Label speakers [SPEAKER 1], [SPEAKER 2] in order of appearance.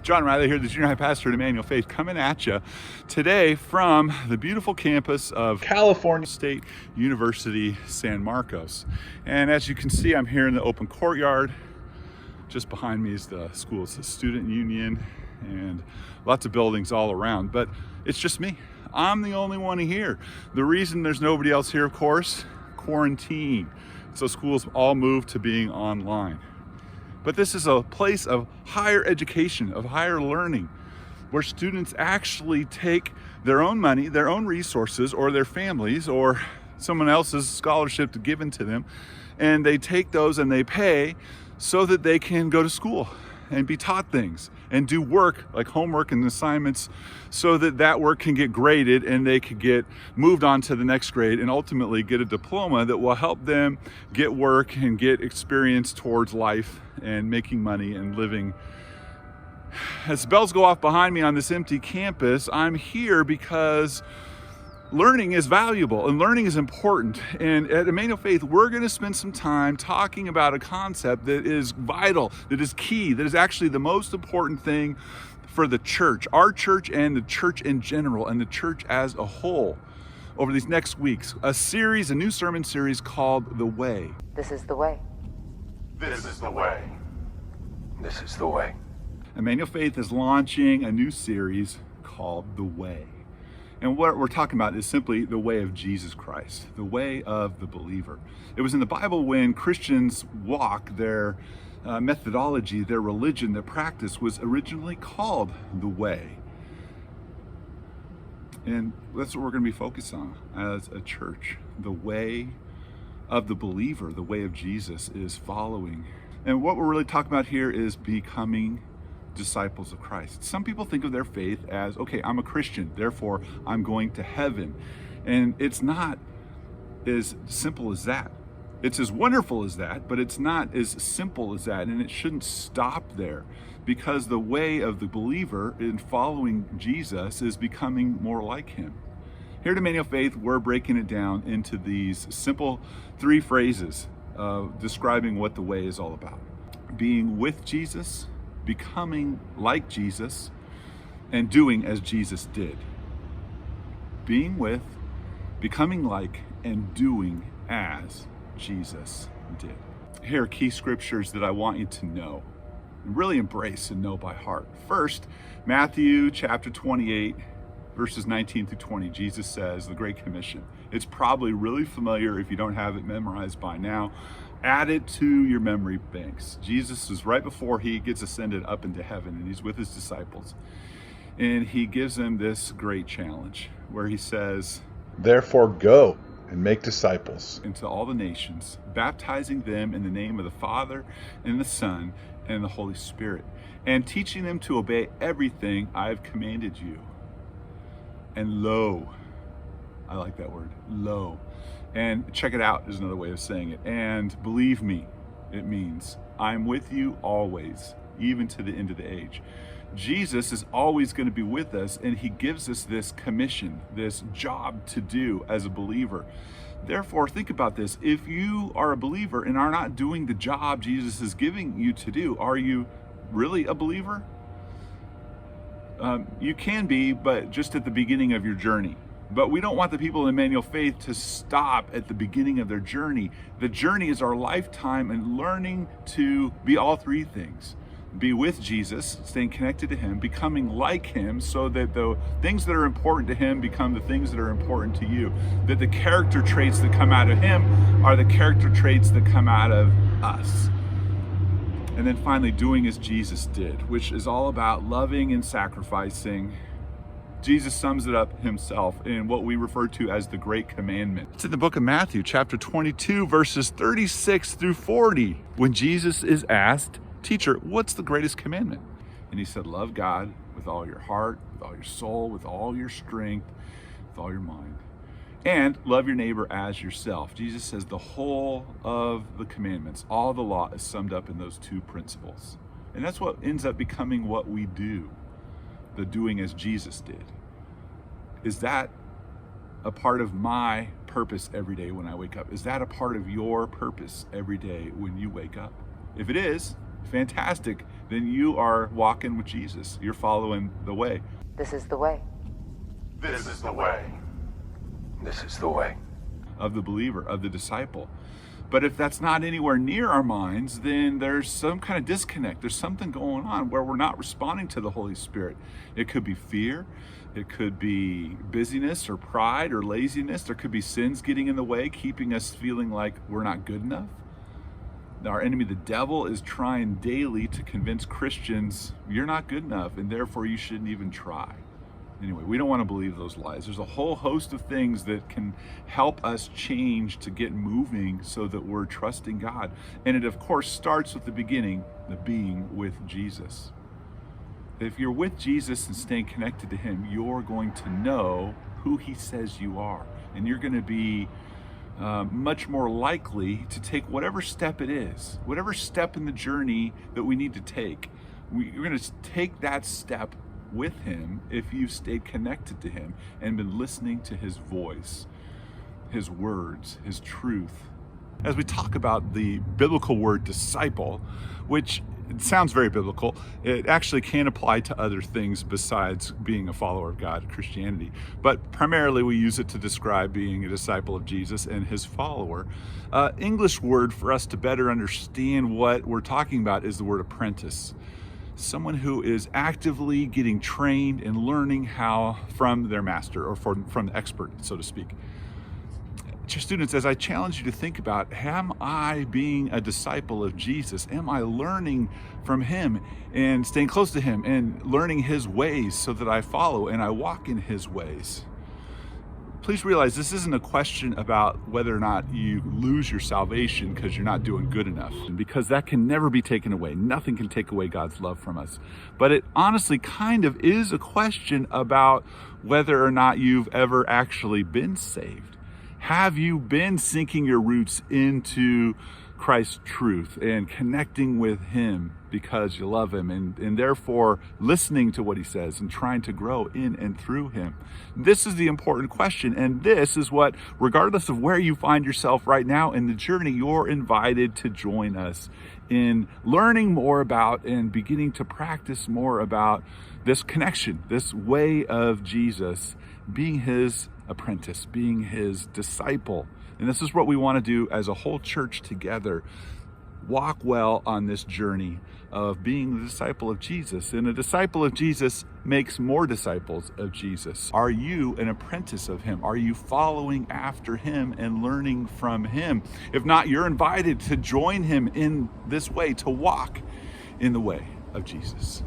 [SPEAKER 1] John Riley here, the junior high pastor at Emmanuel Faith, coming at you today from the beautiful campus of California State University, San Marcos. And as you can see, I'm here in the open courtyard. Just behind me is the school's student union and lots of buildings all around, but it's just me. I'm the only one here. The reason there's nobody else here, of course, quarantine. So schools all moved to being online. But this is a place of higher education, of higher learning, where students actually take their own money, their own resources, or their families, or someone else's scholarship given to them, and they take those and they pay so that they can go to school and be taught things and do work like homework and assignments so that that work can get graded and they can get moved on to the next grade and ultimately get a diploma that will help them get work and get experience towards life and making money and living. As bells go off behind me on this empty campus, I'm here because learning is valuable and learning is important. And at Emmanuel Faith, we're going to spend some time talking about a concept that is vital, that is key, that is actually the most important thing for the church, our church and the church in general, and the church as a whole. Over these next weeks, a new sermon series called The Way.
[SPEAKER 2] This is the way.
[SPEAKER 3] This is the way. This is the way.
[SPEAKER 1] Emmanuel Faith is launching a new series called The Way. And what we're talking about is simply the way of Jesus Christ, the way of the believer. It was in the Bible when Christians walk, their methodology, their religion, their practice was originally called the way. And that's what we're going to be focused on as a church. The way of the believer, the way of Jesus is following. And what we're really talking about here is becoming disciples of Christ. Some people think of their faith as, okay, I'm a Christian, therefore I'm going to heaven. And it's not as simple as that. It's as wonderful as that, but it's not as simple as that. And it shouldn't stop there, because the way of the believer in following Jesus is becoming more like him. Here at Emmanuel Faith, we're breaking it down into these simple 3 phrases describing what the way is all about. Being with Jesus, becoming like Jesus, and doing as Jesus did. Being with, becoming like, and doing as Jesus did. Here are key scriptures that I want you to know, and really embrace and know by heart. First, Matthew chapter 28, verses 19 through 20, Jesus says, the Great Commission. It's probably really familiar if you don't have it memorized by now. Add it to your memory banks. Jesus is right before he gets ascended up into heaven, and he's with his disciples. And he gives them this great challenge where he says,
[SPEAKER 4] "Therefore go and make disciples
[SPEAKER 1] into all the nations, baptizing them in the name of the Father and the Son and the Holy Spirit, and teaching them to obey everything I have commanded you. And lo," I like that word, lo. And check it out is another way of saying it. And believe me, it means I'm with you always, even to the end of the age. Jesus is always going to be with us, and he gives us this commission, this job to do as a believer. Therefore, think about this. If you are a believer and are not doing the job Jesus is giving you to do, are you really a believer? You can be, but just at the beginning of your journey. But we don't want the people in Emmanuel Faith to stop at the beginning of their journey. The journey is our lifetime in learning to be all 3 things. Be with Jesus, staying connected to him, becoming like him so that the things that are important to him become the things that are important to you. That the character traits that come out of him are the character traits that come out of us. And then finally, doing as Jesus did, which is all about loving and sacrificing. Jesus sums it up himself in what we refer to as the Great Commandment. It's in the book of Matthew, chapter 22, verses 36 through 40. When Jesus is asked, "Teacher, what's the greatest commandment?" And he said, "Love God with all your heart, with all your soul, with all your strength, with all your mind. And love your neighbor as yourself." Jesus says the whole of the commandments, all the law is summed up in those 2 principles. And that's what ends up becoming what we do. The doing as Jesus did. Is that a part of my purpose every day when I wake up? Is that a part of your purpose every day when you wake up? If it is, fantastic. Then you are walking with Jesus. You're following the way.
[SPEAKER 2] This is the way.
[SPEAKER 3] This is the way. This is the way.
[SPEAKER 1] Of the believer, of the disciple. But if that's not anywhere near our minds, then there's some kind of disconnect. There's something going on where we're not responding to the Holy Spirit. It could be fear. It could be busyness or pride or laziness. There could be sins getting in the way, keeping us feeling like we're not good enough. Our enemy, the devil, is trying daily to convince Christians you're not good enough and therefore you shouldn't even try. Anyway, we don't want to believe those lies. There's a whole host of things that can help us change to get moving so that we're trusting God. And it, of course, starts with the beginning, the being with Jesus. If you're with Jesus and staying connected to him, you're going to know who he says you are. And you're going to be much more likely to take whatever step it is, whatever step in the journey that we need to take. You're going to take that step with him if you've stayed connected to him and been listening to his voice, his words, his truth. As we talk about the biblical word disciple, which it sounds very biblical, it actually can apply to other things besides being a follower of God, Christianity. But primarily we use it to describe being a disciple of Jesus and his follower. English word for us to better understand what we're talking about is the word apprentice. Someone who is actively getting trained and learning how from their master or from the expert, so to speak. Students, as I challenge you to think about, am I being a disciple of Jesus? Am I learning from him and staying close to him and learning his ways so that I follow and I walk in his ways? Please realize this isn't a question about whether or not you lose your salvation because you're not doing good enough, because that can never be taken away. Nothing can take away God's love from us. But it honestly kind of is a question about whether or not you've ever actually been saved. Have you been sinking your roots into Christ's truth and connecting with him because you love him and therefore listening to what he says and trying to grow in and through him? This is the important question, and this is what, regardless of where you find yourself right now in the journey, you're invited to join us in learning more about and beginning to practice more about this connection, this way of Jesus, being his apprentice, being his disciple. And this is what we want to do as a whole church together. Walk well on this journey of being the disciple of Jesus. And a disciple of Jesus makes more disciples of Jesus. Are you an apprentice of him? Are you following after him and learning from him? If not, you're invited to join him in this way, to walk in the way of Jesus.